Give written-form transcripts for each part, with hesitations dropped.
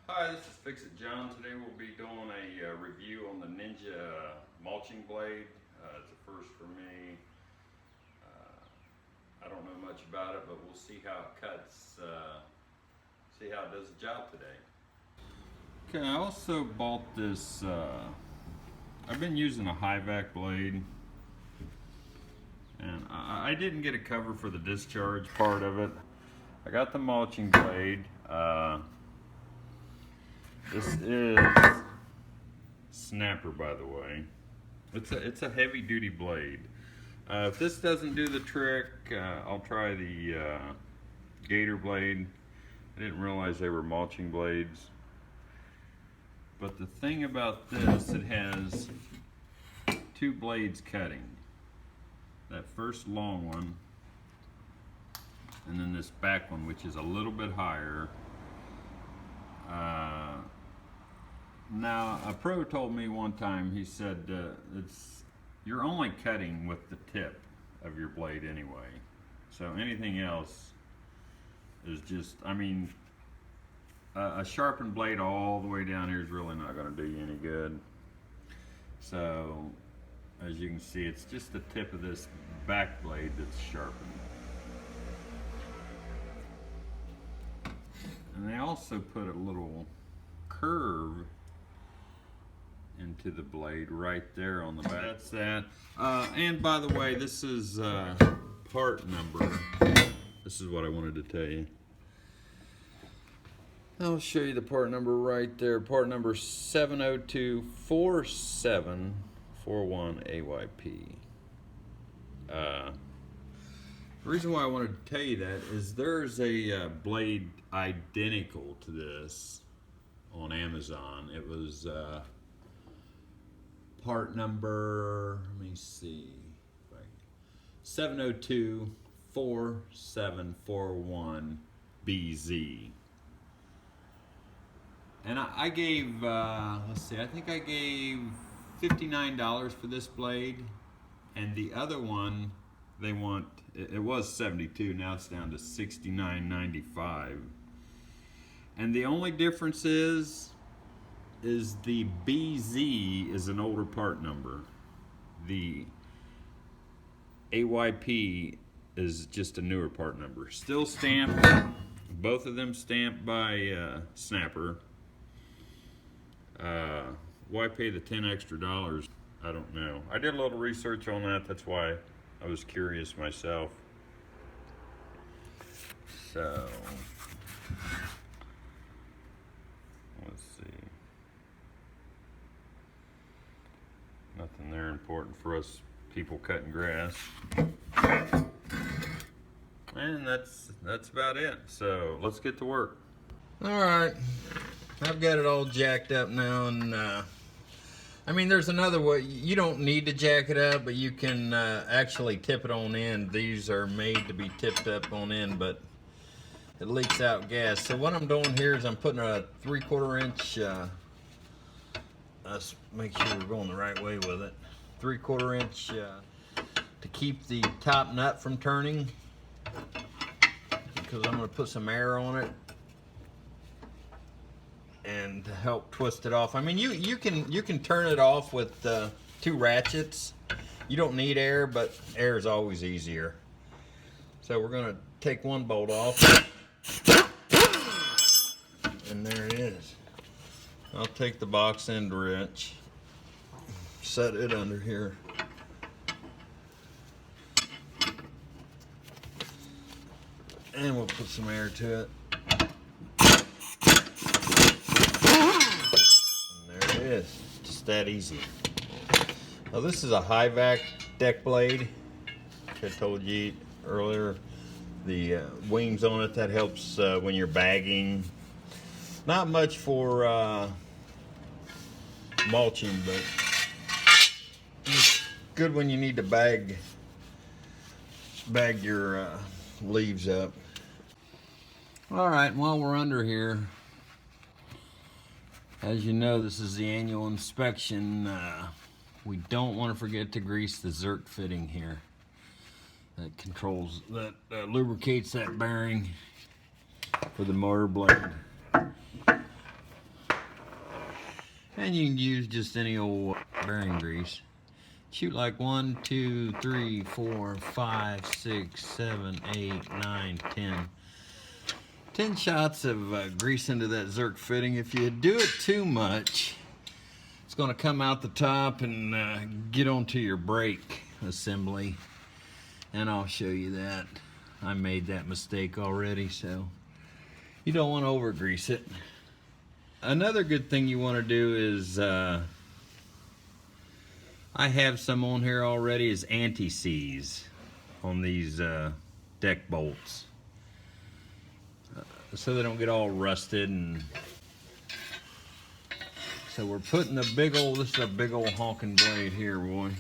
Hi, this is Fix It John. Today we'll be doing a review on the Ninja Mulching Blade. It's a first for me. I don't know much about it, but we'll see how it cuts, see how it does the job today. Okay, I also bought this, I've been using a high-vac blade, and I didn't get a cover for the discharge part of it. I got the mulching blade. This is snapper, by the way. It's a heavy duty blade. If this doesn't do the trick, I'll try the gator blade. I didn't realize they were mulching blades. But the thing about this, it has two blades cutting. That first long one, and then this back one, which is a little bit higher. Now, a pro told me one time, he said, you're only cutting with the tip of your blade anyway. So anything else is just, I mean, a sharpened blade all the way down here is really not going to do you any good. So, as you can see, it's just the tip of this back blade that's sharpened. And they also put a little curve into the blade right there on the back. That's that. And by the way, this is part number. This is what I wanted to tell you. I'll show you the part number right there. Part number 7024741AYP. The reason why I wanted to tell you that is there's a blade identical to this on Amazon. It was part number, let me see, 7024741BZ. And I gave, let's see, I think I gave $59 for this blade. And the other one, they want, it was $72, now it's down to $69.95. And the only difference is the BZ is an older part number. The AYP is just a newer part number. Still stamped, both of them stamped by Snapper. Why pay the $10 extra? I don't know. I did a little research on that, that's why I was curious myself. So, let's see. Nothing there important for us people cutting grass. And that's about it. So let's get to work. All right, I've got it all jacked up now, and I mean, there's another way. You don't need to jack it up, but you can actually tip it on in. These are made to be tipped up on in, but it leaks out gas. So what I'm doing here is I'm putting a 3/4 inch, let's make sure we're going the right way with it, 3/4 inch to keep the top nut from turning, because I'm going to put some air on it and to help twist it off. I mean, you can turn it off with 2 ratchets. You don't need air, but air is always easier. So we're going to take one bolt off, and there it is. I'll take the box end wrench, set it under here. And we'll put some air to it. It is just that easy. Now this is a high vac deck blade. Like I told you earlier, the wings on it, that helps when you're bagging. Not much for mulching, but it's good when you need to bag your leaves up. All right, while we're under here, as you know, this is the annual inspection. We don't want to forget to grease the Zerk fitting here. That controls, that lubricates that bearing for the mower blade. And you can use just any old bearing grease. Shoot like 1, 2, 3, 4, 5, 6, 7, 8, 9, 10. 10 shots of grease into that Zerk fitting. If you do it too much, it's going to come out the top and get onto your brake assembly. And I'll show you that. I made that mistake already, so you don't want to over grease it. Another good thing you want to do is, I have some on here already, is anti-seize on these deck bolts. So they don't get all rusted. And so we're putting the big old, this is a big old honking blade here, boy.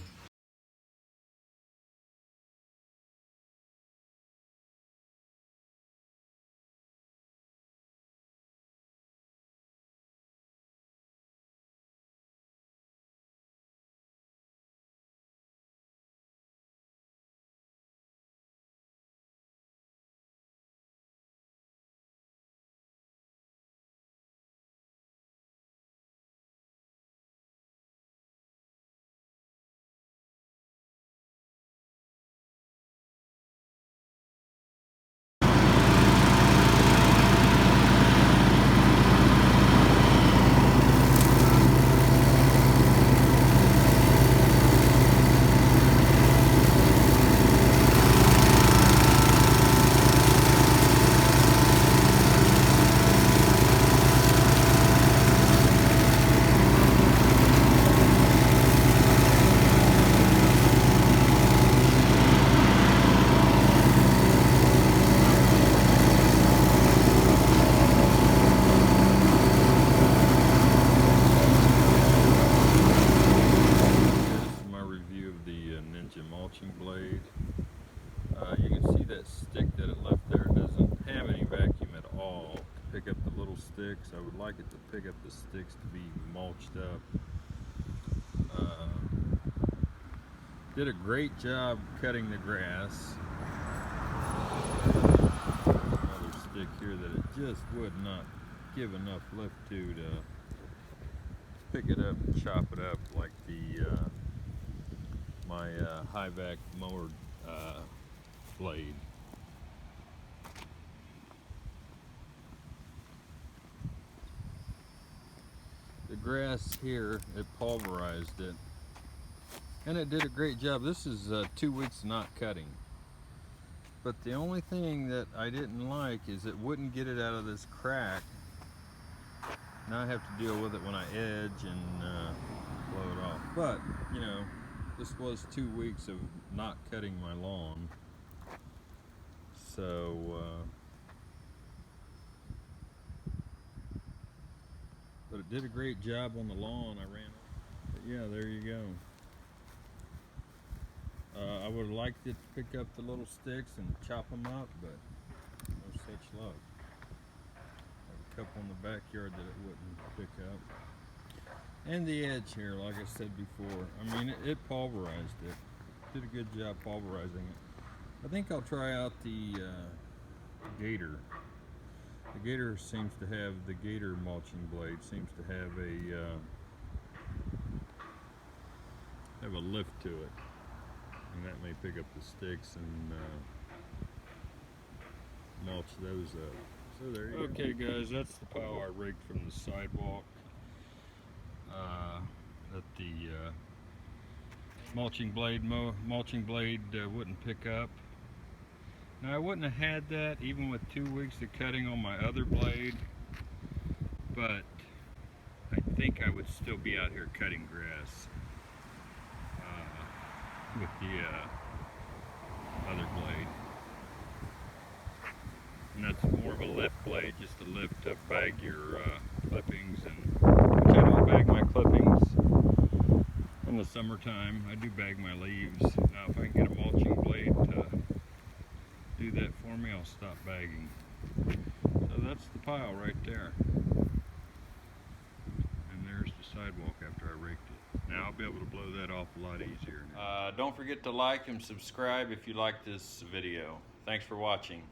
Ninja Mulching Blade. You can see that stick that it left there. It doesn't have any vacuum at all to pick up the little sticks. I would like it to pick up the sticks to be mulched up. Did a great job cutting the grass. Another stick here that it just would not give enough lift to pick it up and chop it up like the my high vac mower blade. The grass here, it pulverized it, and it did a great job. This is 2 weeks not cutting, but the only thing that I didn't like is it wouldn't get it out of this crack. Now I have to deal with it when I edge and blow it off. But you know, this was 2 weeks of not cutting my lawn, so but it did a great job on the lawn. I ran, but yeah, there you go. I would have liked it to pick up the little sticks and chop them up, but no such luck. A couple in the backyard that it wouldn't pick up. And the edge here, like I said before, I mean, it pulverized it. Did a good job pulverizing it. I think I'll try out the Gator. The Gator seems to have, the Gator mulching blade seems to have a lift to it. And that may pick up the sticks and mulch those up. So there you go. Okay guys, that's the pile I rigged from the sidewalk that the mulching blade wouldn't pick up. Now I wouldn't have had that even with 2 weeks of cutting on my other blade, but I think I would still be out here cutting grass with the other blade. And that's more of a lift blade, just to lift to bag your clippings, and which I don't bag my clippings in the summertime. I do bag my leaves. Now if I can get a mulching blade to do that for me, I'll stop bagging. So that's the pile right there. And there's the sidewalk after I raked it. Now I'll be able to blow that off a lot easier. Don't forget to like and subscribe if you like this video. Thanks for watching.